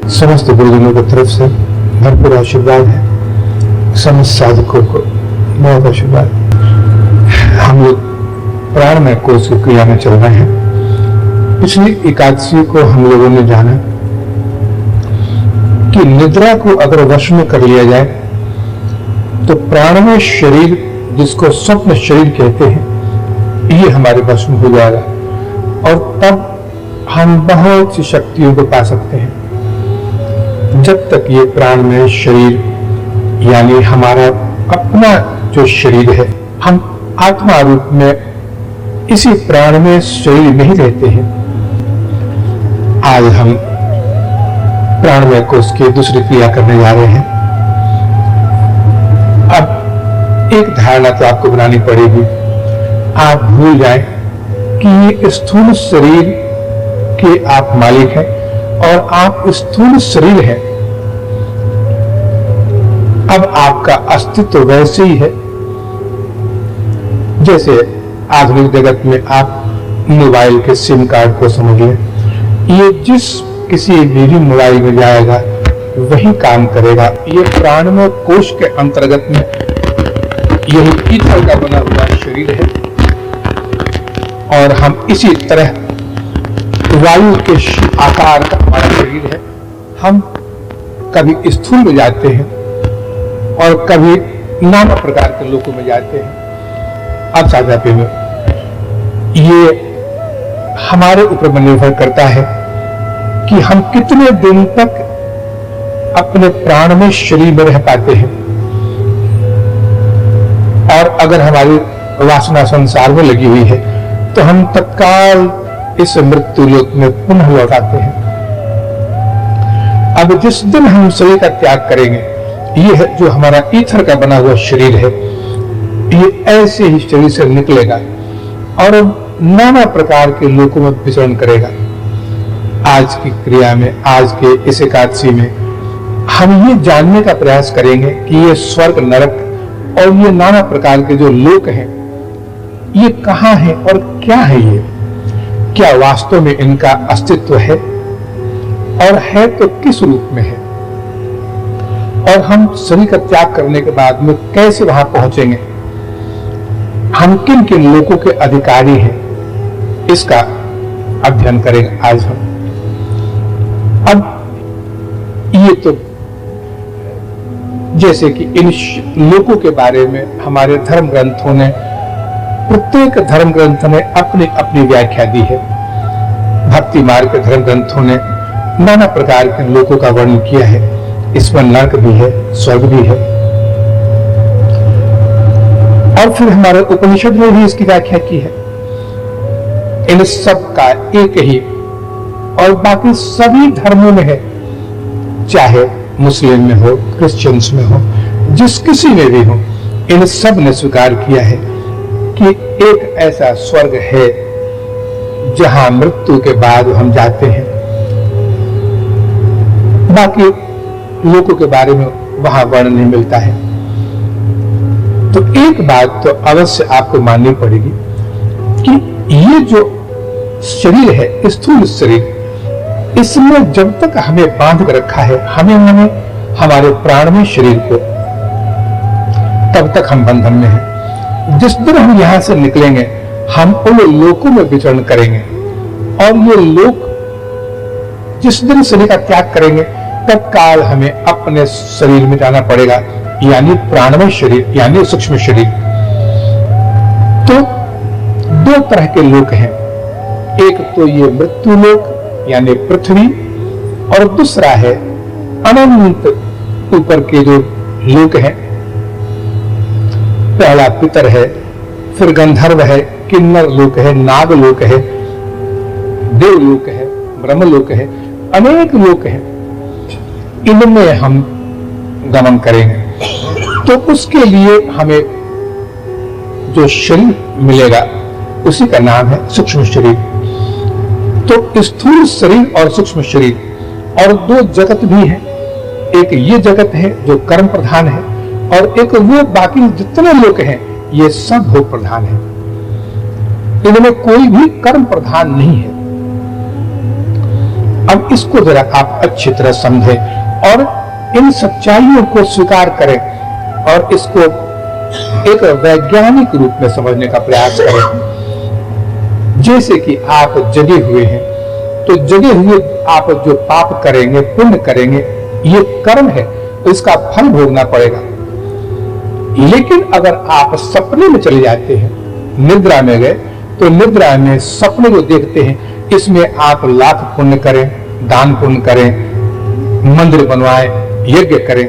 समस्त गुरुजनों की तरफ से भरपूर आशीर्वाद है। समस्त साधकों को बहुत आशीर्वाद। हम लोग प्राणमय कोष की क्रिया में चल रहे हैं। पिछली एकादशी को हम लोगों ने जाना कि निद्रा को अगर वश में कर लिया जाए तो प्राणमय शरीर, जिसको स्वप्न शरीर कहते हैं, ये हमारे वश में हो जाएगा और तब हम बहुत सी शक्तियों को पा सकते हैं। जब तक ये प्राणमय शरीर यानी हमारा अपना जो शरीर है, हम आत्मा रूप में इसी प्राणमय शरीर में ही रहते हैं। आज हम प्राणमय कोष की दूसरी क्रिया करने जा रहे हैं। अब एक धारणा तो आपको बनानी पड़ेगी। आप भूल जाएं कि ये स्थूल शरीर के आप मालिक हैं और आप स्थूल शरीर हैं। अब आपका अस्तित्व वैसे ही है जैसे आधुनिक जगत में आप मोबाइल के सिम कार्ड को समझिए। ये जिस किसी भी मोबाइल में जाएगा वही काम करेगा। ये प्राणमय कोश के अंतर्गत में यही ईथर का बना हुआ शरीर है और हम इसी तरह वायु के आकार का हमारा शरीर है। हम कभी स्थूल में जाते हैं और कभी नाना प्रकार के लोकों में जाते हैं। अब साधारण में ये हमारे ऊपर निर्भर करता है कि हम कितने दिन तक अपने प्राण में शरीर में रह पाते हैं। और अगर हमारी वासना संसार में लगी हुई है तो हम तत्काल इस मृत्यु लोक में पुनः लौट आते हैं। अब जिस दिन हम शरीर का त्याग करेंगे, ये है जो हमारा ईथर का बना हुआ शरीर है, ये ऐसे ही शरीर से निकलेगा और नाना प्रकार के लोकों में विचरण करेगा। आज की क्रिया में, आज के इस एकादशी में हम ये जानने का प्रयास करेंगे कि ये स्वर्ग, नरक और ये नाना प्रकार के जो लोक हैं, ये कहां हैं और क्या है ये, क्या वास्तव में इनका अस्तित्व है और है तो किस रूप में है, और हम शरीर का त्याग करने के बाद में कैसे वहां पहुंचेंगे, हम किन किन लोकों के अधिकारी हैं, इसका अध्ययन करेंगे आज हम। अब ये तो जैसे कि इन लोकों के बारे में हमारे धर्म ग्रंथों ने, प्रत्येक धर्म ग्रंथ ने अपनी अपनी व्याख्या दी है। भक्ति मार्ग के धर्म ग्रंथों ने नाना प्रकार के लोकों का वर्णन किया है। इसमें नरक भी है, स्वर्ग भी है, और फिर हमारे उपनिषद में भी इसकी व्याख्या की है। इन सब का एक ही और बाकी सभी धर्मों में है, चाहे मुस्लिम में हो, क्रिश्चियंस में हो, जिस किसी में भी हो, इन सब ने स्वीकार किया है कि एक ऐसा स्वर्ग है जहां मृत्यु के बाद हम जाते हैं। बाकी लोगों के बारे में वहां वर्णन नहीं मिलता है। तो एक बात तो अवश्य आपको माननी पड़ेगी कि ये जो शरीर है, स्थूल शरीर, इसमें जब तक हमें बांध कर रखा है, हमें हमारे प्राणमय शरीर को, तब तक हम बंधन में हैं। जिस दिन हम यहां से निकलेंगे, हम उन लोकों में विचरण करेंगे और ये लोक जिस दिन शरीर का त्याग करेंगे, तत्काल हमें अपने शरीर में जाना पड़ेगा, यानी प्राणमय शरीर यानी सूक्ष्म शरीर। तो दो तरह के लोक हैं, एक तो ये मृत्यु लोक यानी पृथ्वी, और दूसरा है अनंत ऊपर के जो लोक हैं। पहला पितर है, फिर गंधर्व है, किन्नर लोक है, नाग लोक है, देवलोक है, ब्रह्मलोक है, अनेक लोक हैं। इनमें हम गमन करेंगे तो उसके लिए हमें जो शरीर मिलेगा उसी का नाम है सूक्ष्म शरीर। तो स्थूल शरीर और सूक्ष्म शरीर और दो जगत भी है। एक ये जगत है जो कर्म प्रधान है, और एक वो बाकी जितने लोग हैं ये सब भोग प्रधान है। इनमें कोई भी कर्म प्रधान नहीं है। अब इसको जरा आप अच्छी तरह समझें और इन सच्चाइयों को स्वीकार करें और इसको एक वैज्ञानिक रूप में समझने का प्रयास करें। जैसे कि आप जगे हुए हैं, तो जगे हुए आप जो पाप करेंगे, पुण्य करेंगे, ये कर्म है, तो इसका फल भोगना पड़ेगा। लेकिन अगर आप सपने में चले जाते हैं, निद्रा में गए, तो निद्रा में सपने को देखते हैं, इसमें आप लाख पुण्य करें, दान पुण्य करें, मंदिर बनवाएं, यज्ञ करें,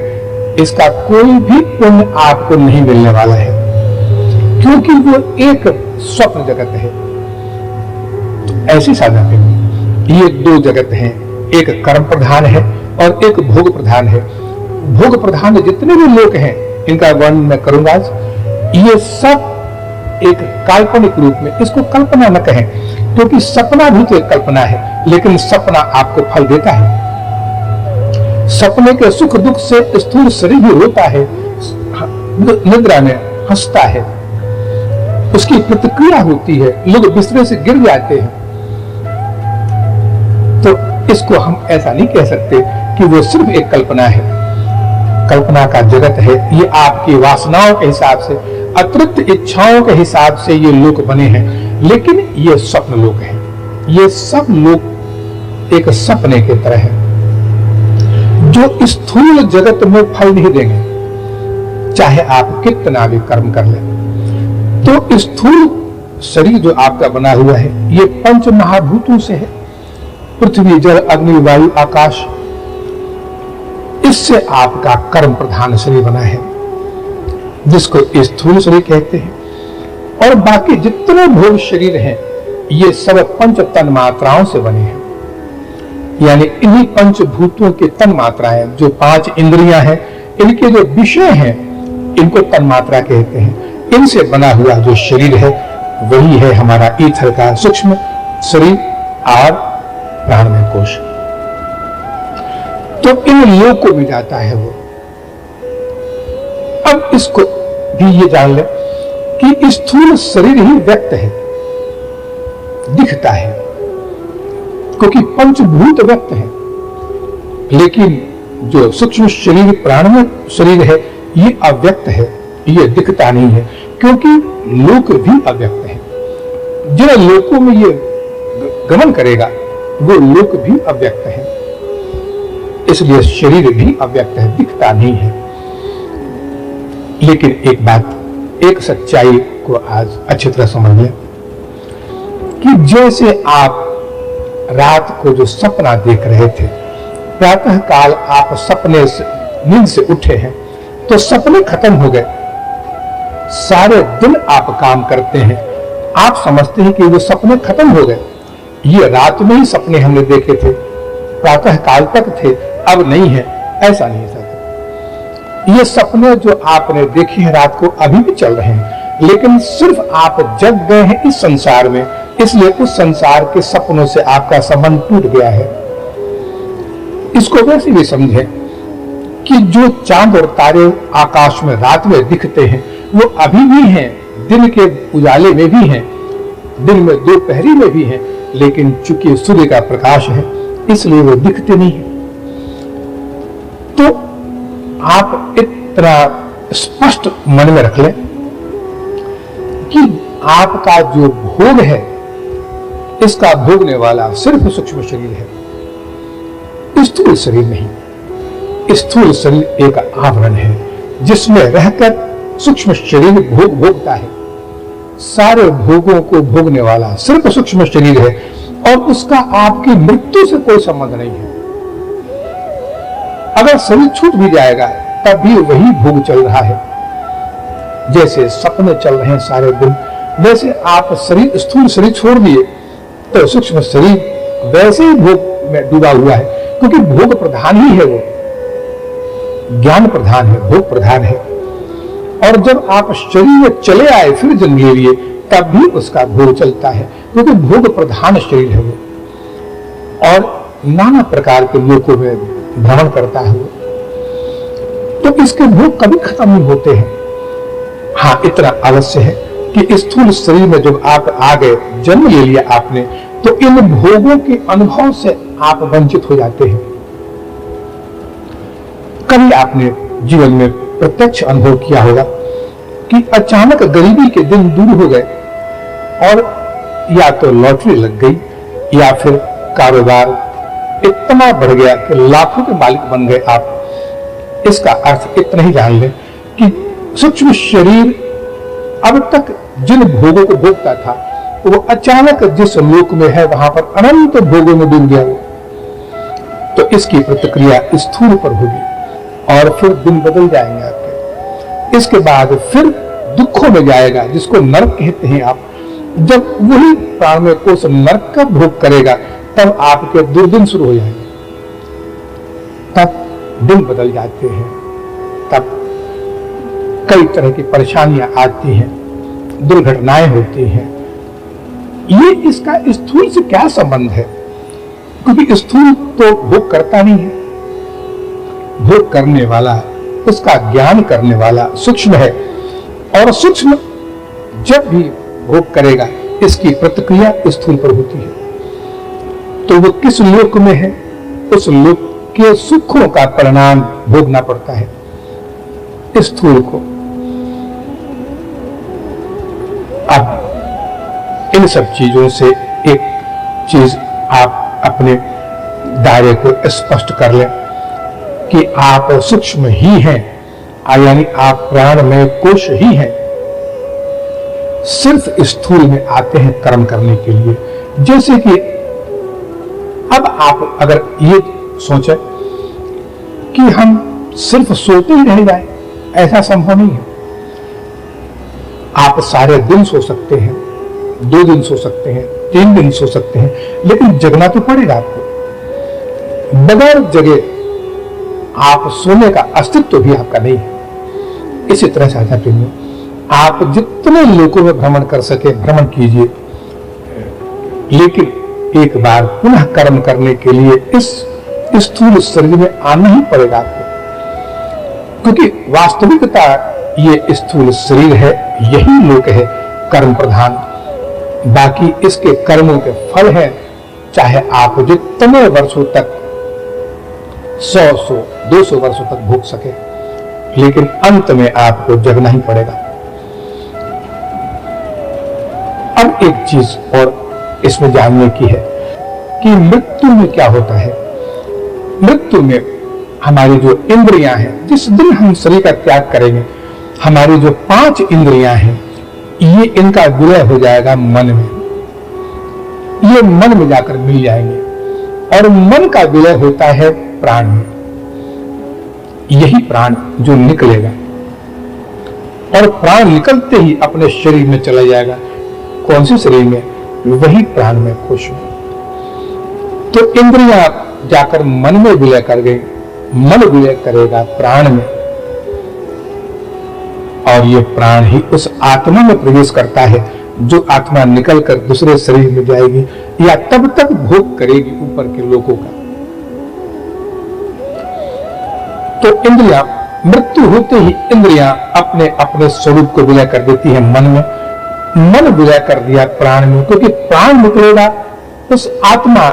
इसका कोई भी पुण्य आपको नहीं मिलने वाला है, क्योंकि वो एक स्वप्न जगत है। तो ऐसी साधना में ये दो जगत हैं, एक कर्म प्रधान है और एक भोग प्रधान है। भोग प्रधान जितने भी लोग हैं, इनका वर्णन मैं करूंगा आज। ये सब एक काल्पनिक रूप में, इसको कल्पना न कहें, क्योंकि सपना भी तो एक कल्पना है, लेकिन सपना आपको फल देता है। सपने के सुख दुख से स्थूल शरीर भी होता है, निद्रा में हंसता है, उसकी प्रतिक्रिया होती है, लोग बिस्तरे से गिर जाते हैं। तो इसको हम ऐसा नहीं कह सकते कि वो सिर्फ एक कल्पना है, कल्पना का जगत है। ये आपकी वासनाओं के हिसाब से, अतिरिक्त इच्छाओं के हिसाब से ये लोक बने हैं, लेकिन ये स्वप्न लोक है। ये सब लोग एक सपने की तरह है, जो स्थूल जगत में फल नहीं देंगे, चाहे आप कितना भी कर्म कर लें। तो स्थूल शरीर जो आपका बना हुआ है, ये पंच महाभूतों से है, पृथ्वी, जल, अग्नि, वायु, आकाश। इससे आपका कर्म प्रधान शरीर बना है, जिसको स्थूल शरीर कहते हैं। और बाकी जितने भोग शरीर हैं, ये सब पंच तन मात्राओं से बने हैं, यानी इन्हीं पंचभूतों के तन मात्राएं, जो पांच इंद्रियां हैं, इनके जो विषय हैं, इनको तन मात्रा कहते हैं। इनसे बना हुआ जो शरीर है, वही है हमारा ईथर का सूक्ष्म शरीर और प्राणमय कोश। तो इन लोकों में जाता है वो। अब इसको भी ये जान ले कि स्थूल शरीर ही व्यक्त है, दिखता है, क्योंकि पंचभूत व्यक्त है, लेकिन जो सूक्ष्म शरीर, प्राणमय शरीर है, ये अव्यक्त है, ये दिखता नहीं है, क्योंकि लोक भी अव्यक्त है। जिन लोकों में ये गमन करेगा, वो लोक भी अव्यक्त है, इसलिए शरीर भी अव्यक्त है, दिखता नहीं है। लेकिन एक बात, एक सच्चाई को आज अच्छी तरह समझ लें कि जैसे आप रात को जो सपना देख रहे थे, प्रातः काल आप सपने से, नींद से उठे हैं, तो सपने खत्म हो गए, सारे दिन आप काम करते हैं, आप समझते हैं कि वो सपने खत्म हो गए, ये रात में ही सपने हमने देखे थे, प्रातः काल तक थे, अब नहीं है। ऐसा नहीं था। ये सपने जो आपने देखे हैं रात को, अभी भी चल रहे हैं, लेकिन सिर्फ आप जग गए हैं इस संसार में, इसलिए उस संसार के सपनों से आपका संबंध टूट गया है। इसको वैसे भी समझें कि जो चांद और तारे आकाश में रात में दिखते हैं, वो अभी भी हैं, दिन के उजाले में भी हैं, दिन में दोपहरी में भी हैं, लेकिन चूंकि सूर्य का प्रकाश है, इसलिए वो दिखते नहीं है। तो आप इतना स्पष्ट मन में रख लें कि आपका जो भोग है, इसका भोगने वाला सिर्फ सूक्ष्म शरीर है, स्थूल शरीर नहीं। स्थूल शरीर एक आवरण है, जिसमें रहकर सूक्ष्म शरीर भोग भोगता है। सारे भोगों को भोगने वाला सिर्फ सूक्ष्म शरीर है, और उसका आपकी मृत्यु से कोई संबंध नहीं है। अगर शरीर छूट भी जाएगा, तब भी वही भोग चल रहा है। जैसे सपने चल रहे हैं सारे दिन, वैसे आप शरीर, स्थूल शरीर छोड़ दिए, तो सूक्ष्म शरीर वैसे ही भोग में डूबा हुआ है, क्योंकि भोग प्रधान ही है, वो ज्ञान प्रधान है, भोग प्रधान है। और जब आप शरीर में चले आए, फिर जन्म ले लिए, तब भी उसका भोग चलता है, क्योंकि भोग प्रधान शरीर है वो, और नाना प्रकार के लोकों में भ्रमण करता है वो। तो इसके भोग कभी खत्म नहीं होते हैं। हाँ, इतना अवश्य है कि स्थूल शरीर में जब आप आ गए, जन्म ले लिया आपने, तो इन भोगों के अनुभव से आप वंचित हो जाते हैं। कभी आपने जीवन में प्रत्यक्ष अनुभव किया होगा कि अचानक गरीबी के दिन दूर हो गए और या तो लॉटरी लग गई या फिर कारोबार इतना बढ़ गया कि लाखों के मालिक बन गए आप। इसका अर्थ इतना ही जान लें कि सूक्ष्म शरीर अब तक जिन भोगों को भोगता था वो अचानक जिस लोक में है वहां पर अनंत भोगों में डूब गया। तो इसकी प्रतिक्रिया स्थूल पर होगी और फिर दिन बदल जाएंगे आपके। इसके बाद फिर दुखों में जाएगा जिसको नरक कहते हैं आप। जब वही प्राण में कोष नरक का भोग करेगा तब आपके दुर्दिन शुरू हो जाएंगे, तब दिन बदल जाते हैं, तब कई तरह की परेशानियां आती हैं, दुर्घटनाएं होती हैं। ये इसका स्थूल से क्या संबंध है? क्योंकि स्थूल तो भोग करता नहीं है, भोग करने वाला, उसका ज्ञान करने वाला सूक्ष्म है। और सूक्ष्म जब भी भोग करेगा इसकी प्रतिक्रिया स्थूल पर होती है। तो वो किस लोक में है, उस लोक के सुखों का परिणाम भोगना पड़ता है स्थूल को। अब इन सब चीजों से एक चीज आप अपने दायरे को स्पष्ट कर लें कि आप सूक्ष्म ही हैं, यानी आप प्राण में कोश ही हैं। सिर्फ स्थूल में आते हैं कर्म करने के लिए। जैसे कि अब आप अगर ये सोचें कि हम सिर्फ सोते ही रह जाएं, ऐसा संभव नहीं है। आप सारे दिन सो सकते हैं, 2 दिन सो सकते हैं, 3 दिन सो सकते हैं, लेकिन जगना तो पड़ेगा आपको। बगैर जगे आप सोने का अस्तित्व भी आपका नहीं है। इसी तरह से आजा प्रेमियों, आप जितने लोकों में भ्रमण कर सके भ्रमण कीजिए, लेकिन एक बार पुनः कर्म करने के लिए इस स्थूल शरीर में आना ही पड़ेगा आपको। क्योंकि वास्तविकता ये स्थूल शरीर है, यही लोक है कर्म प्रधान। बाकी इसके कर्मों के फल है, चाहे आप जितने वर्षों तक 100-200 वर्षों तक भोग सके, लेकिन अंत में आपको जगना ही पड़ेगा। अब एक चीज और इसमें जानने की है कि मृत्यु में क्या होता है। मृत्यु में हमारी जो इंद्रियां हैं, जिस दिन हम शरीर का त्याग करेंगे, हमारी जो 5 इंद्रियां हैं, ये इनका विलय हो जाएगा मन में। ये मन में जाकर मिल जाएंगे और मन का विलय होता है प्राण में। यही प्राण जो निकलेगा और प्राण निकलते ही अपने शरीर में चला जाएगा। कौन से शरीर में? वही प्राण में कोश में। तो इंद्रियां जाकर मन में विलय कर गई, मन विलय करेगा प्राण में, और ये प्राण ही उस आत्मा में प्रवेश करता है जो आत्मा निकलकर दूसरे शरीर में जाएगी या तब तक भोग करेगी ऊपर के लोगों का। तो इंद्रियां, मृत्यु होते ही इंद्रियां अपने अपने स्वरूप को विलय कर देती है मन में। मन विलय कर दिया प्राण में, क्योंकि प्राण निकलेगा उस आत्मा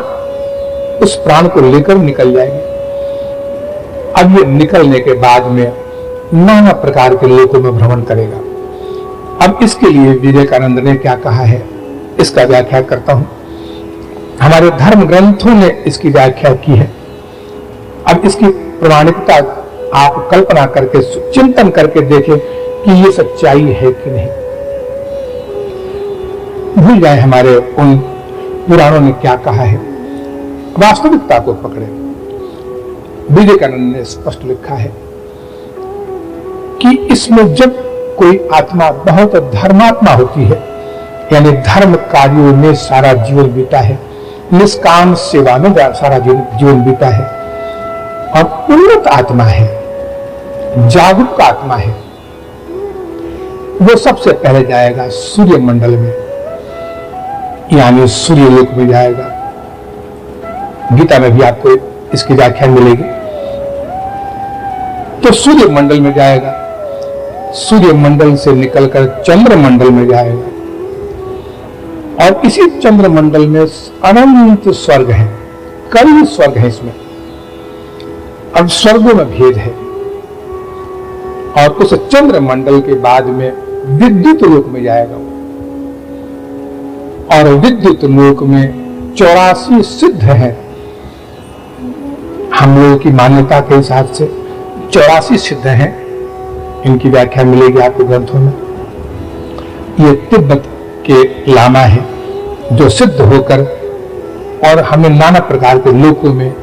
उस प्राण को लेकर निकल जाएगी। अब ये निकलने के बाद में नाना प्रकार के लोकों में भ्रमण करेगा। अब इसके लिए विवेकानंद ने क्या कहा है, इसका व्याख्या करता हूं। हमारे धर्म ग्रंथों ने इसकी व्याख्या की है। अब इसकी प्रामाणिकता आप कल्पना करके चिंतन करके देखें कि ये सच्चाई है कि नहीं। भूल जाए हमारे उन पुराणों ने क्या कहा है, वास्तविकता को पकड़े। विवेकानंद ने स्पष्ट लिखा है कि इसमें जब कोई आत्मा बहुत धर्मात्मा होती है, यानी धर्म कार्यों में सारा जीवन बीता है, निष्काम सेवा में सारा जीवन बीता है, और उन्नत आत्मा है, जागरूक आत्मा है, वो सबसे पहले जाएगा सूर्य मंडल में, यानी सूर्यलोक में जाएगा। गीता में भी आपको इसकी व्याख्या मिलेगी। तो सूर्य मंडल में जाएगा, सूर्य मंडल से निकलकर चंद्र मंडल में जाएगा, और इसी चंद्र मंडल में अनंत स्वर्ग है, कई स्वर्ग हैं इसमें। अब स्वर्गों में भेद है, और उस चंद्र मंडल के बाद में विद्युत लोक में जाएगा, और विद्युत लोक में 84 सिद्ध हैं। हम लोगों की मान्यता के हिसाब से 84 सिद्ध हैं। इनकी व्याख्या मिलेगी आपको ग्रंथों में। ये तिब्बत के लामा है जो सिद्ध होकर और हमें नाना प्रकार के लोकों में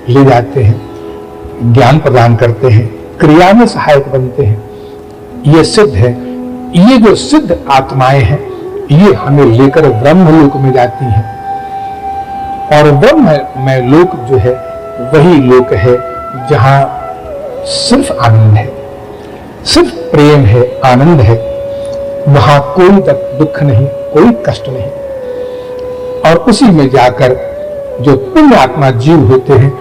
ले जाते हैं, ज्ञान प्रदान करते हैं, क्रिया में सहायक बनते हैं। ये सिद्ध है। ये जो सिद्ध आत्माएं हैं ये हमें लेकर ब्रह्मलोक में जाती हैं, और ब्रह्ममय लोक जो है वही लोक है जहां सिर्फ आनंद है, सिर्फ प्रेम है, आनंद है। वहां कोई दुख नहीं, कोई कष्ट नहीं। और उसी में जाकर जो पुण्य आत्मा जीव होते हैं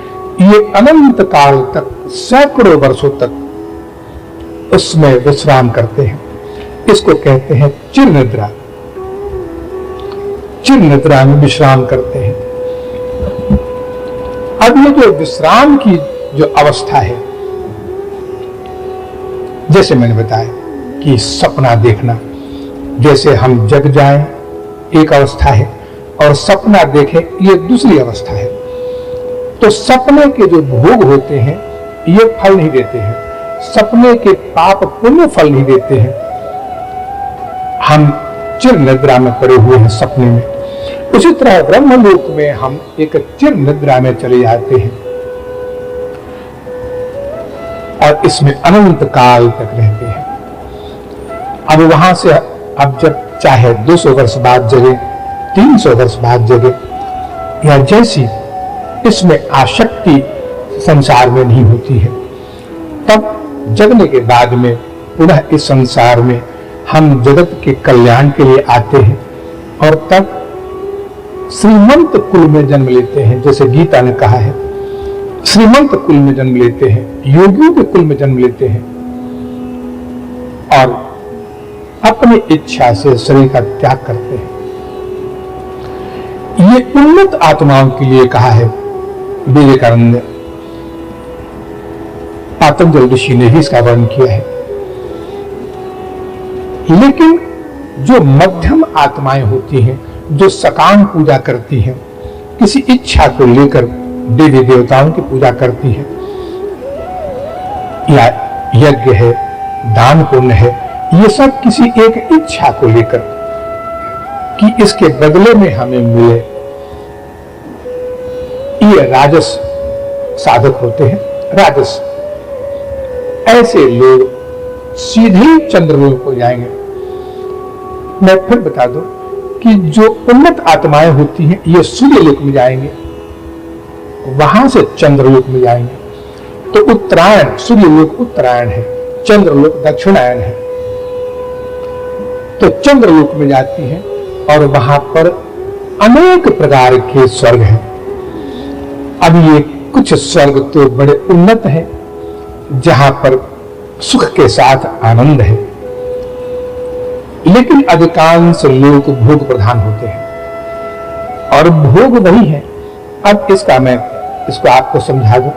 ये अनंत काल तक, सैकड़ों वर्षों तक उसमें विश्राम करते हैं। इसको कहते हैं चिर निद्रा। चिर निद्रा में विश्राम करते हैं। अब ये जो विश्राम की जो अवस्था है, जैसे मैंने बताया कि सपना देखना, जैसे हम जग जाएं एक अवस्था है और सपना देखें ये दूसरी अवस्था है। तो सपने के जो भोग होते हैं ये फल नहीं देते हैं, सपने के पाप पुण्य फल नहीं देते हैं। हम चिर निद्रा में पड़े हुए हैं सपने में। उसी तरह ब्रह्मलोक में हम एक चिर निद्रा में चले जाते हैं और इसमें अनंत काल तक रहते हैं। अब वहां से अब जब चाहे 200 वर्ष बाद जगे, 300 वर्ष बाद जगे, या जैसी इसमें आसक्ति संसार में नहीं होती है, तब जगने के बाद में पुनः इस संसार में हम जगत के कल्याण के लिए आते हैं और तब श्रीमंत कुल में जन्म लेते हैं। जैसे गीता ने कहा है, श्रीमंत कुल में जन्म लेते हैं, योगियों के कुल में जन्म लेते हैं और अपनी इच्छा से शरीर का त्याग करते हैं। ये उन्नत आत्माओं के लिए कहा है विवेकानंद ने। पतंजलि ऋषि ने भी इसका वर्णन किया है। लेकिन जो मध्यम आत्माएं होती हैं, जो सकाम पूजा करती हैं, किसी इच्छा को लेकर देवी देवताओं की पूजा करती हैं, या यज्ञ है, दान पुण्य है, ये सब किसी एक इच्छा को लेकर कि इसके बदले में हमें मिले, ये राजस साधक होते हैं। राजस ऐसे लोग सीधे चंद्रलोक को जाएंगे। मैं फिर बता दूं कि जो उन्नत आत्माएं होती हैं ये सूर्यलोक में जाएंगे, वहां से चंद्रलोक में जाएंगे। तो उत्तरायण, सूर्यलोक उत्तरायण है, चंद्रलोक दक्षिणायन है। तो चंद्रलोक में जाती हैं और वहां पर अनेक प्रकार के स्वर्ग हैं। अब ये कुछ स्वर्ग तो बड़े उन्नत हैं जहां पर सुख के साथ आनंद है, लेकिन अधिकांश लोग भोग प्रधान होते हैं और भोग वही है। अब मैं इसको आपको समझा दूं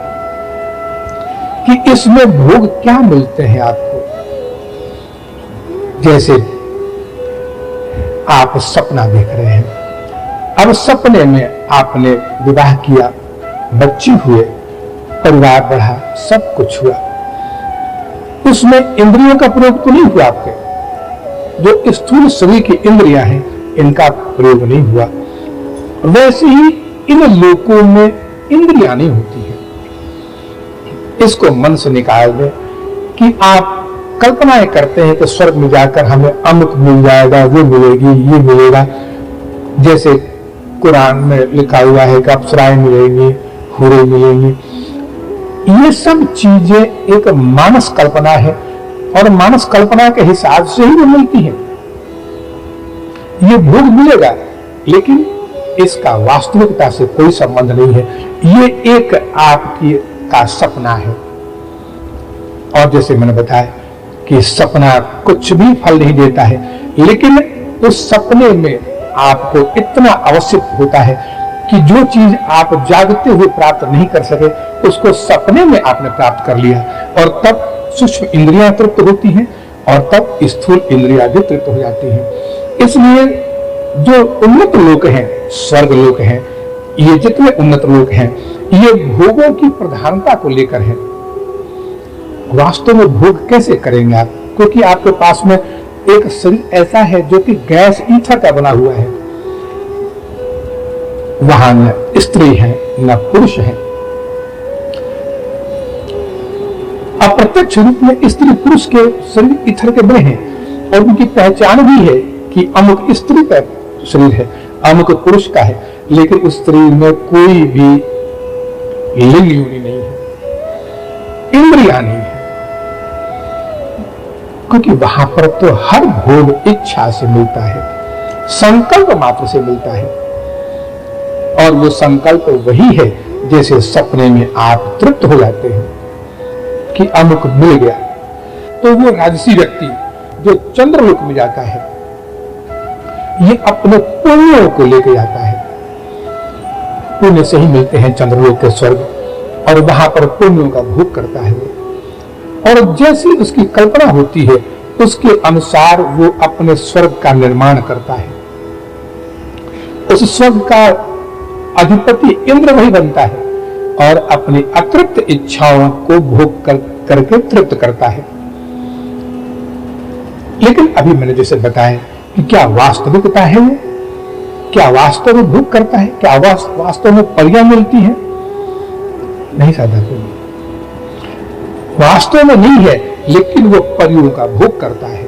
कि इसमें भोग क्या मिलते हैं आपको। जैसे आप सपना देख रहे हैं, अब सपने में आपने विवाह किया, बच्चे हुए, परिवार बढ़ा, सब कुछ हुआ, उसमें इंद्रियों का प्रयोग तो नहीं हुआ आपके। जो स्थूल शरीर की इंद्रियां हैं इनका प्रयोग नहीं हुआ। वैसे ही इन लोकों में इंद्रियां नहीं होती है। इसको मन से निकाल दें कि आप कल्पनाएं करते हैं कि स्वर्ग में जाकर हमें अमुक मिल जाएगा, वो मिलेगी, ये मिलेगा। जैसे कुरान में लिखा हुआ है कि अप्सराएं मिलेंगी, हुरे मिलेंगी। ये सब चीजें एक मानस कल्पना है और मानस कल्पना के हिसाब से ही वो मिलती है। ये भोग मिलेगा लेकिन इसका वास्तविकता से कोई संबंध नहीं है। ये एक आपकी का सपना है। और जैसे मैंने बताया कि सपना कुछ भी फल नहीं देता है, लेकिन उस सपने में आपको इतना अवश्य होता है कि जो चीज आप जागते हुए प्राप्त नहीं कर सके उसको सपने में आपने प्राप्त कर लिया, और तब सूक्ष्म इंद्रियां तृप्त होती हैं और तब स्थूल इंद्रियां भी तृप्त हो जाती हैं। इसलिए जो उन्नत लोक हैं, स्वर्ग लोक हैं, ये जितने उन्नत लोक हैं, ये भोगों की प्रधानता को लेकर है। वास्तव में भोग कैसे करेंगे आप? क्योंकि आपके पास में एक शरीर ऐसा है जो कि गैस ईथर का बना हुआ है, वहां न स्त्री है न पुरुष है। अप्रत्यक्ष रूप में स्त्री पुरुष के शरीर ईथर के बने हैं और उनकी पहचान भी है कि अमुक स्त्री का शरीर है, अमुक पुरुष का है, लेकिन उस शरीर में कोई भी लिंग योनि नहीं है, इंद्रिया नहीं है, क्योंकि वहां पर तो हर भोग इच्छा से मिलता है, संकल्प मात्र से मिलता है। और वो संकल्प वही है जैसे सपने में आप तृप्त हो जाते हैं कि अमुक मिल गया। तो वो राजसी व्यक्ति जो चंद्रलोक में जाता है, ये अपने पुण्यों को लेकर जाता है। पुण्य से ही मिलते हैं चंद्रलोक के स्वर्ग, और वहां पर पुण्यों का भोग करता है वो। और जैसी उसकी कल्पना होती है उसके अनुसार वो अपने स्वर्ग का निर्माण करता है। उस स्वर्ग का अधिपति इंद्र वही बनता है और अपनी अतृप्त इच्छाओं को भोग करके तृप्त करता है। लेकिन अभी मैंने जैसे बताया कि क्या वास्तविकता है वो? क्या वास्तव में भोग करता है? क्या वास्तव में परियां मिलती है? नहीं साधा कोई वास्तव में नहीं है, लेकिन वो परियों का भोग करता है,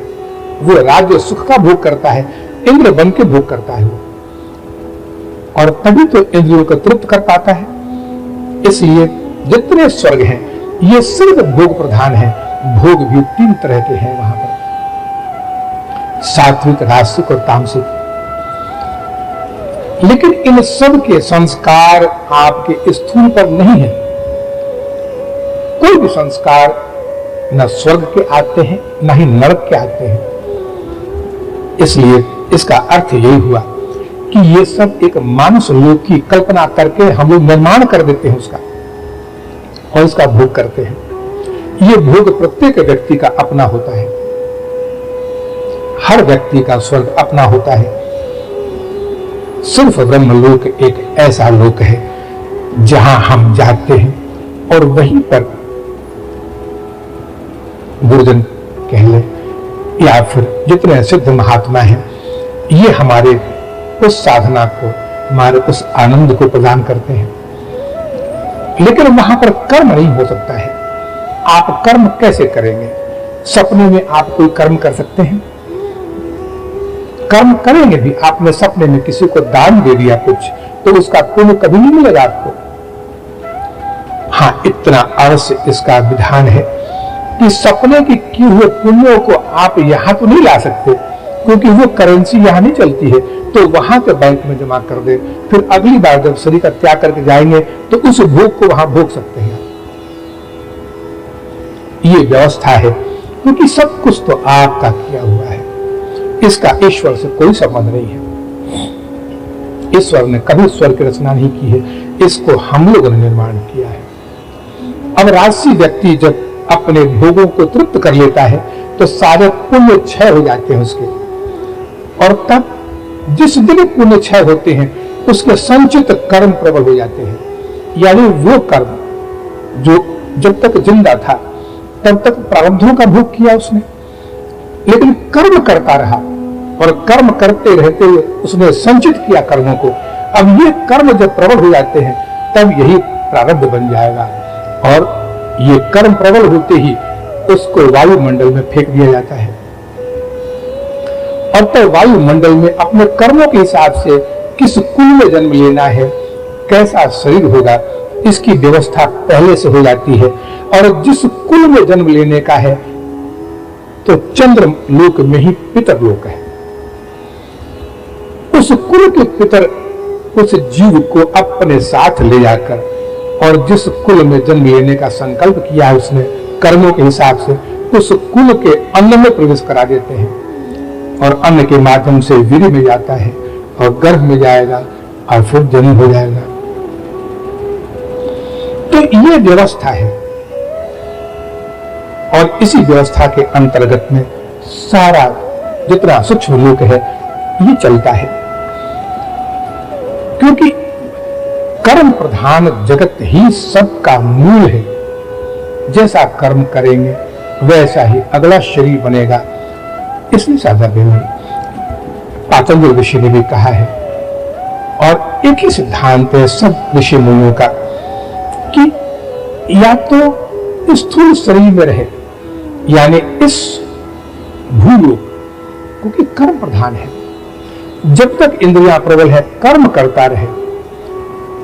वो राज्य सुख का भोग करता है, इंद्र बन के भोग करता है वो, और तभी तो इंद्रियों को तृप्त कर पाता है। इसलिए जितने स्वर्ग हैं ये सिर्फ भोग प्रधान है। भोग भी 3 तरह के हैं वहां पर, सात्विक, राजसिक और तामसिक। लेकिन इन सब के संस्कार आपके स्थूल पर नहीं है। कोई भी संस्कार न स्वर्ग के आते हैं न ही नरक के आते हैं। इसलिए इसका अर्थ यही हुआ कि ये सब एक मानुष लोक की कल्पना करके हम लोग निर्माण कर देते हैं उसका, और इसका भोग करते हैं। ये भोग प्रत्येक व्यक्ति का अपना होता है, हर व्यक्ति का स्वर्ग अपना होता है। सिर्फ ब्रह्मलोक एक ऐसा लोक है जहां हम जाते हैं और वहीं पर गुरुजन कह ले या फिर जितने सिद्ध महात्मा हैं, ये हमारे उस साधना को, हमारे उस आनंद को प्रदान करते हैं। लेकिन वहां पर कर्म नहीं हो सकता है। आप कर्म कैसे करेंगे? सपने में आप कोई कर्म कर सकते हैं? कर्म करेंगे भी, आपने सपने में किसी को दान दे दिया कुछ, तो उसका पुण्य कभी नहीं मिलेगा आपको। हाँ, इतना अवश्य इसका विधान है कि सपने के किए हुए पुण्यों को आप यहां तो नहीं ला सकते, क्योंकि वो करेंसी यहां नहीं चलती है, तो वहां के बैंक में जमा कर दे, फिर अगली बार जब शरीर का त्याग करके जाएंगे तो उस भोग को वहां भोग सकते हैं। ये व्यवस्था है, क्योंकि सब कुछ तो आपका किया हुआ है, इसका ईश्वर से कोई संबंध नहीं है। ईश्वर ने कभी स्वर्ग की रचना नहीं की है, इसको हम लोगों ने निर्माण किया है। अब राजसी व्यक्ति जब अपने भोगों को तृप्त कर लेता है तो सारे पुण्य क्षय हो जाते हैं उसके, और तब जिस दिन पुण्य क्षय होते हैं उसके संचित कर्म प्रबल हो जाते हैं। यानी वो कर्म जो जब तक जिंदा था तब तक प्रारब्धों का भोग किया उसने, लेकिन कर्म करता रहा और कर्म करते रहते हुए उसने संचित किया कर्मों को। अब ये कर्म जब प्रबल हो जाते हैं तब यही प्रारब्ध बन जाएगा, और ये कर्म प्रबल होते ही उसको वायुमंडल में फेंक दिया जाता है। और तो वायुमंडल में अपने कर्मों के हिसाब से किस कुल में जन्म लेना है, कैसा शरीर होगा, इसकी व्यवस्था पहले से हो जाती है। और जिस कुल में जन्म लेने का है तो चंद्र लोक में ही पितर लोक है। उस कुल के पितर उस जीव को अपने साथ ले जाकर, और जिस कुल में जन्म लेने का संकल्प किया है उसने कर्मों के हिसाब से, उस कुल के अन्न में प्रवेश करा देते हैं, और अन्न के माध्यम से वीर्य में जाता है और गर्भ में जाएगा और फिर जन्म हो जाएगा। तो ये व्यवस्था है और इसी व्यवस्था के अंतर्गत में सारा जितना सूक्ष्म लोक है ये चलता है, क्योंकि कर्म प्रधान जगत ही सबका मूल है। जैसा कर्म करेंगे वैसा ही अगला शरीर बनेगा। इसलिए साधव्य में पातंजल ऋषि ने भी कहा है, और एक ही सिद्धांत है सब ऋषि मुनियों का, कि या तो स्थूल शरीर में रहे, यानी इस भूलोक, क्योंकि कर्म प्रधान है, जब तक इंद्रियां प्रबल है कर्म करता रहे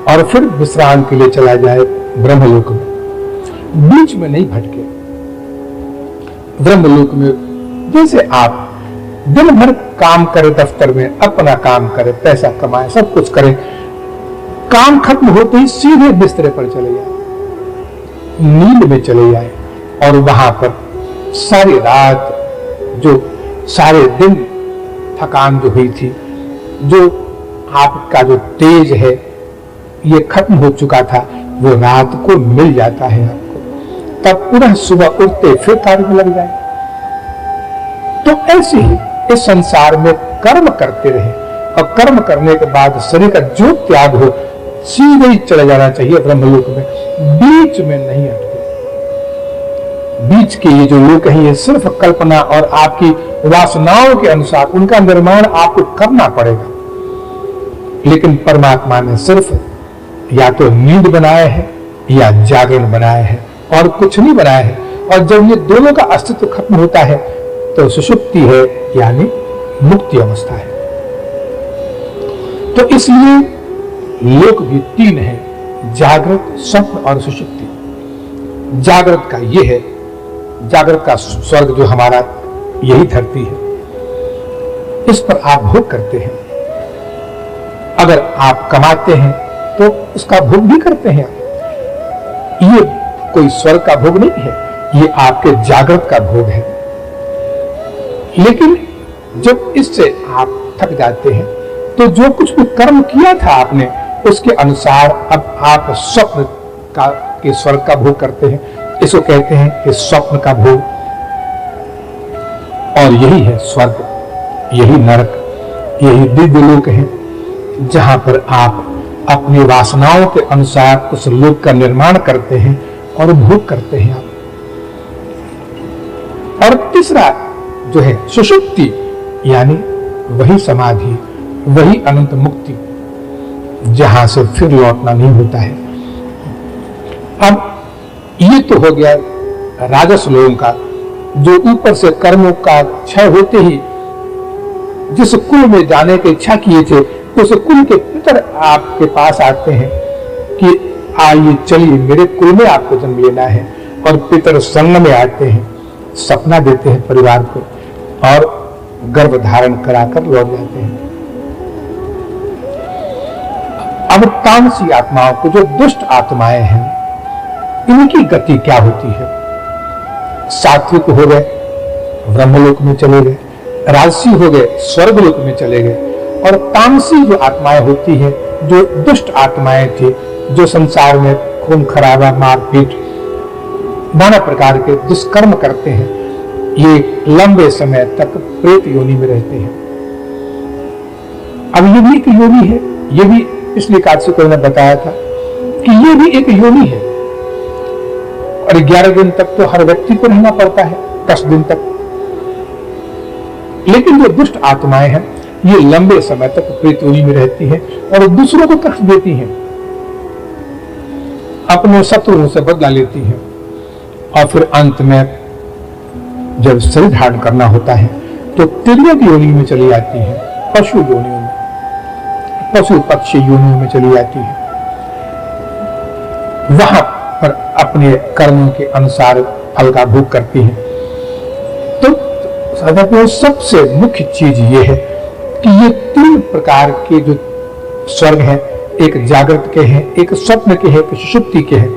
और फिर विश्राम के लिए चला जाए ब्रह्मलोक में, बीच में नहीं भटके। ब्रह्मलोक में जैसे आप दिन भर काम करें, दफ्तर में अपना काम करें, पैसा कमाए, सब कुछ करें, काम खत्म होते ही सीधे बिस्तरे पर चले जाए, नींद में चले जाए, और वहां पर सारी रात जो सारे दिन थकान जो हुई थी, जो आपका जो तेज है ये खत्म हो चुका था, वो रात को मिल जाता है आपको, तब पुनः सुबह उठते फिर कार्य में लग जाए। तो ऐसे ही इस संसार में कर्म करते रहे, और कर्म करने के बाद शरीर का जो त्याग हो सीधे ही चले जाना चाहिए ब्रह्मलोक में, बीच में नहीं अटके। बीच के ये जो लोक है ये सिर्फ कल्पना और आपकी वासनाओं के अनुसार उनका निर्माण आपको करना पड़ेगा, लेकिन परमात्मा ने सिर्फ या तो नींद बनाया है या जागरण बनाया है, और कुछ नहीं बनाया है। और जब ये दोनों का अस्तित्व खत्म होता है तो सुषुप्ति है, यानी मुक्ति अवस्था है। तो इसलिए लोक भी तीन है, जागृत, स्वप्न और सुषुप्ति। जागृत का ये है, जागृत का स्वर्ग जो हमारा यही धरती है, इस पर आप भोग करते हैं। अगर आप कमाते हैं तो उसका भोग भी करते हैं। ये कोई स्वर्ग का भोग नहीं है, ये आपके जागृत का भोग है। लेकिन जब इससे आप थक जाते हैं तो जो कुछ भी कर्म किया था आपने उसके अनुसार अब आप स्वप्न का के स्वर्ग का भोग करते हैं। इसको कहते हैं कि स्वप्न का भोग, और यही है स्वर्ग, यही नरक, यही दिव्य लोक है, जहां पर आप अपनी वासनाओं के अनुसार उस लोक का निर्माण करते हैं और भोग करते हैं आप। और तीसरा जो है सुषुप्ति, यानी वही समाधि, वही अनंत मुक्ति, जहां से फिर लौटना नहीं होता है। अब ये तो हो गया राजस लोगों का, जो ऊपर से कर्मों का क्षय होते ही जिस कुल में जाने की इच्छा किए थे उस कुल के पितर आपके पास आते हैं कि आइए चलिए मेरे कुल में आपको जन्म लेना है, और पितर संग में आते हैं, सपना देते हैं परिवार को, और गर्भ धारण कराकर लौट जाते हैं। अब तामसी आत्माओं को, जो दुष्ट आत्माएं हैं, इनकी गति क्या होती है? सात्विक हो गए ब्रह्मलोक में चले गए, राजसी हो गए स्वर्गलोक में चले गए, और तामसी जो आत्माएं होती हैं, जो दुष्ट आत्माएं थी, जो संसार में खून खराबा, मारपीट, नाना प्रकार के दुष्कर्म करते हैं, ये लंबे समय तक प्रेत योनि में रहते हैं। अब ये भी एक योनि है, ये भी पिछली कार्य को मैंने बताया था कि ये भी एक योनि है, और 11 दिन तक तो हर व्यक्ति को रहना पड़ता है, 10 दिन तक। लेकिन जो दुष्ट आत्माएं हैं ये लंबे समय तक प्रेत योनि में रहती हैं और दूसरों को कष्ट देती हैं, अपने शत्रुओं से बदला लेती हैं, और फिर अंत में जब शरीर धारण करना होता है तो तिर्यक योनि में चली जाती है, पशु योनियों में, पशु पक्षी योनियों में चली जाती है। वहां पर अपने कर्मों के अनुसार फल का भोग करती हैं। तो सबसे मुख्य चीज ये है कि ये 3 प्रकार के जो स्वर्ग हैं, एक जागृत के हैं, एक स्वप्न के हैं, एक सुषुप्ति के हैं,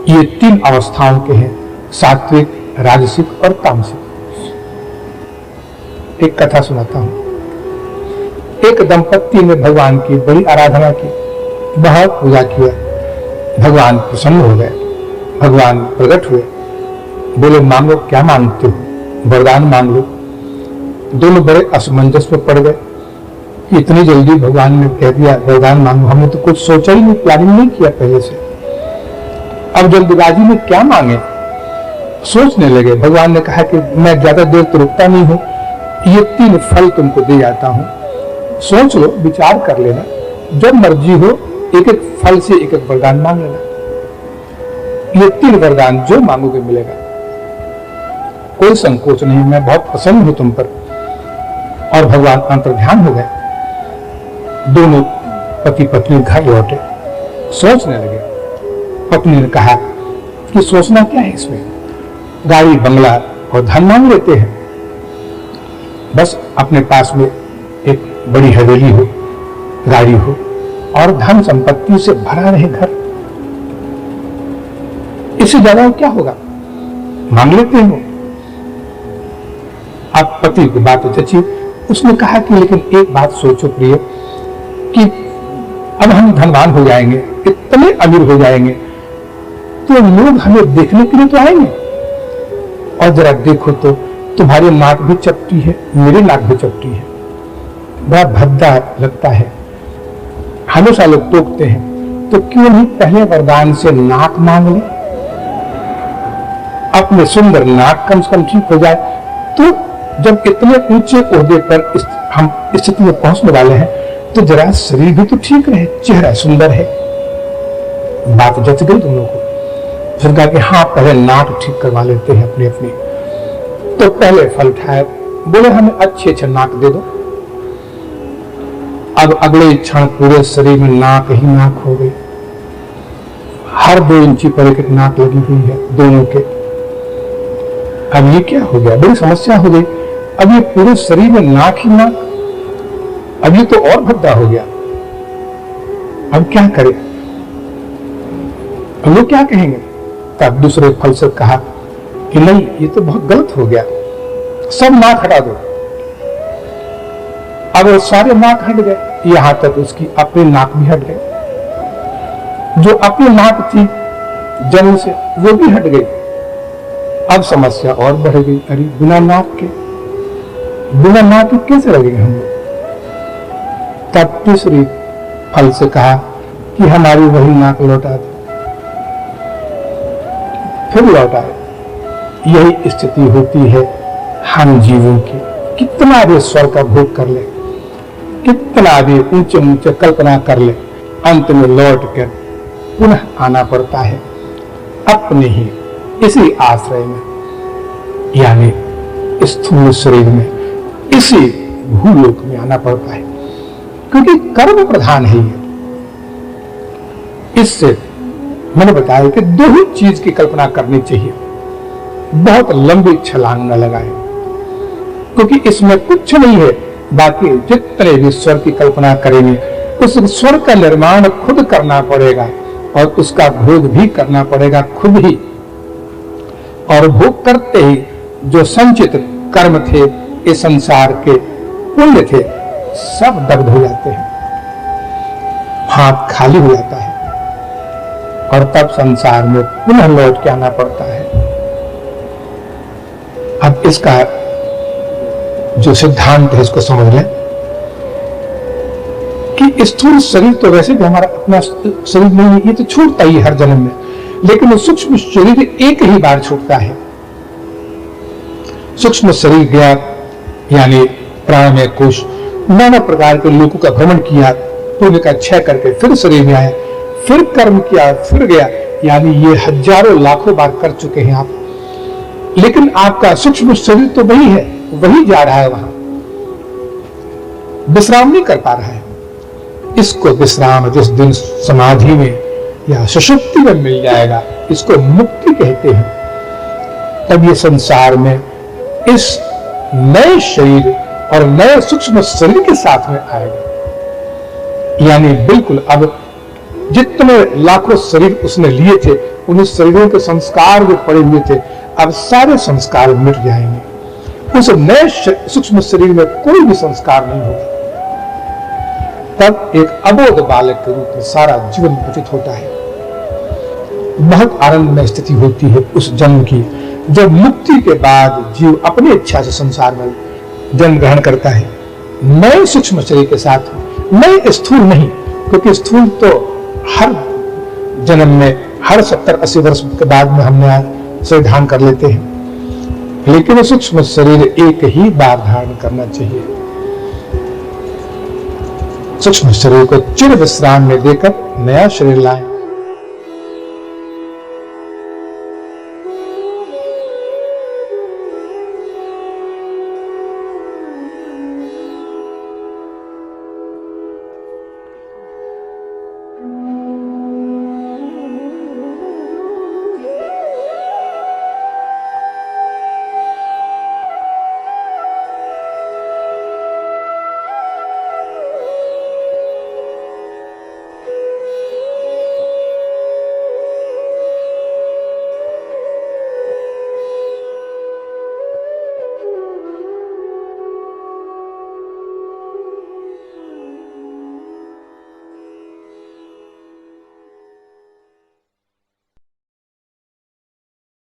ये 3 अवस्थाओं के हैं, सात्विक, राजसिक और तामसिक। एक कथा सुनाता हूं। एक दंपत्ति ने भगवान की बड़ी आराधना की, बहुत पूजा किया, भगवान प्रसन्न हो गए, भगवान प्रकट हुए, बोले मांगो, क्या मांगते हो, वरदान मांग लो। दोनों बड़े असमंजस में पड़ गए कि इतनी जल्दी भगवान ने कह दिया वरदान मांगो, हमने तो कुछ सोचा ही नहीं, प्लानिंग नहीं किया पहले से, अब जल्दबाजी में क्या मांगे। सोचने लगे। भगवान ने कहा कि मैं ज्यादा देर तो रुकता नहीं हूं, ये 3 फल तुमको दे जाता हूं, सोच लो, विचार कर लेना, जब मर्जी हो एक एक फल से एक एक वरदान मांग लेना। ये 3 वरदान जो मांगोगे मिलेगा, कोई संकोच नहीं, मैं बहुत प्रसन्न हूं तुम पर। और भगवान अंतर्ध्यान हो गए। दोनों पति पत्नी घर लौटे, सोचने लगे। पत्नी ने कहा कि सोचना क्या है इसमें, गाड़ी बंगला और धन मांग लेते हैं, बस अपने पास में एक बड़ी हवेली हो, गाड़ी हो और धन संपत्ति से भरा रहे घर, इससे ज्यादा क्या होगा, मांग लेते हो। आप पति की बात जची। उसने कहा कि लेकिन एक बात सोचो प्रिय, कि अब हम धनवान हो जाएंगे, इतने अमीर हो जाएंगे, तो लोग हमें देखने के लिए तो आएंगे, और जरा देखो तो तुम्हारी नाक भी चपटी है, मेरी नाक भी चपटी है, बड़ा भद्दा लगता है, हमेशा लोग टोकते हैं, तो क्यों नहीं पहले वरदान से नाक मांग ले, अपने सुंदर नाक कम से कम ठीक हो जाए। तो जब इतने ऊंचे ओहदे पर हम स्थिति में पहुंचने वाले हैं, तो जरा शरीर भी तो ठीक रहे, चेहरा सुंदर है। बात जच गई दोनों को। फिर कहा कि हाँ, पहले नाक ठीक करवा लेते हैं अपनी अपनी। तो पहले फल उठाए, बोले हमें अच्छे नाक दे दो। अब अगले क्षण पूरे शरीर में नाक ही नाक हो गई, हर 2 इंची पर एक नाक लगी हुई है दोनों के। अब ये क्या हो गया, बड़ी समस्या हो गई। अब ये पूरे शरीर में नाक ही नाक, अब ये तो और भद्दा हो गया, अब क्या करें, हम लोग क्या कहेंगे। तब दूसरे फल से कहा कि नहीं, ये तो बहुत गलत हो गया, सब नाक हटा दो। अब सारे नाक हट गए, यहां तक उसकी अपनी नाक भी हट गई, जो अपनी नाक थी जन्म से वो भी हट गई। अब समस्या और बढ़ गई, अरे बिना नाक के कैसे लगेंगे हम लोग। तब तीसरी फल से कहा कि हमारी वही नाक लौटा दो, फिर लौटाए। यही स्थिति होती है हम जीवों की। कितना भी स्वर्ग का भोग कर ले, कितना भी ऊंचे ऊंचे कल्पना कर ले, अंत में लौट कर पुनः आना पड़ता है अपने ही इसी आश्रय में, यानी स्थूल शरीर में, इसी भूलोक में आना पड़ता है, क्योंकि कर्म प्रधान है ये। इससे मैंने बताया कि 2 ही चीज की कल्पना करनी चाहिए, बहुत लंबी छलांग न लगाए, क्योंकि इसमें कुछ नहीं है। बाकी जितने भी स्वर की कल्पना करेंगे, उस स्वर का निर्माण खुद करना पड़ेगा और उसका भोग भी करना पड़ेगा खुद ही। और भोग करते ही जो संचित कर्म थे, इस संसार के पुण्य थे, सब दग्ध हो जाते हैं, हाथ खाली हो जाता है, और तब संसार में पुनः लौट के आना पड़ता है। अब इसका जो सिद्धांत है इसको समझ लें कि स्थूल शरीर तो वैसे भी हमारा अपना शरीर नहीं है, ये तो छूटता ही हर जन्म में, लेकिन सूक्ष्म शरीर एक ही बार छूटता है। सूक्ष्म शरीर गया, यानी प्राणमय कोश, नाना प्रकार के लोगों का भ्रमण किया, पुण्य का क्षय करके फिर शरीर में आया, फिर कर्म किया, फिर गया, यानी ये हजारों लाखों बार कर चुके हैं आप। लेकिन आपका सूक्ष्म शरीर तो वही है, वही जा रहा है, वहां विश्राम नहीं कर पा रहा है। इसको विश्राम जिस दिन समाधि में या सुषुप्ति में मिल जाएगा, इसको मुक्ति कहते हैं। तब ये संसार में इस नए शरीर और नए सूक्ष्म शरीर के साथ में आएगा, यानी बिल्कुल अब जितने लाखों शरीर उसने लिए थे, उन शरीरों के संस्कार जो पड़े हुए थे, अब सारे संस्कार मिट जाएंगे। उस नए सूक्ष्म शरीर में कोई भी संस्कार नहीं होगा, तब एक अबोध बालक के रूप में सारा जीवन व्यतीत होता है। बहुत आनंदमय स्थिति होती है उस जन्म की, जब मुक्ति के बाद जीव अपनी इच्छा से संसार में जन्म ग्रहण करता है, नए सूक्ष्म शरीर के साथ, नए स्थूल नहीं, क्योंकि स्थूल तो हर जन्म में, हर 70-80 वर्ष के बाद में हमने शरीर धारण कर लेते हैं, लेकिन सूक्ष्म शरीर एक ही बार धारण करना चाहिए। सूक्ष्म शरीर को चिर विश्राम में देकर नया शरीर लाएं।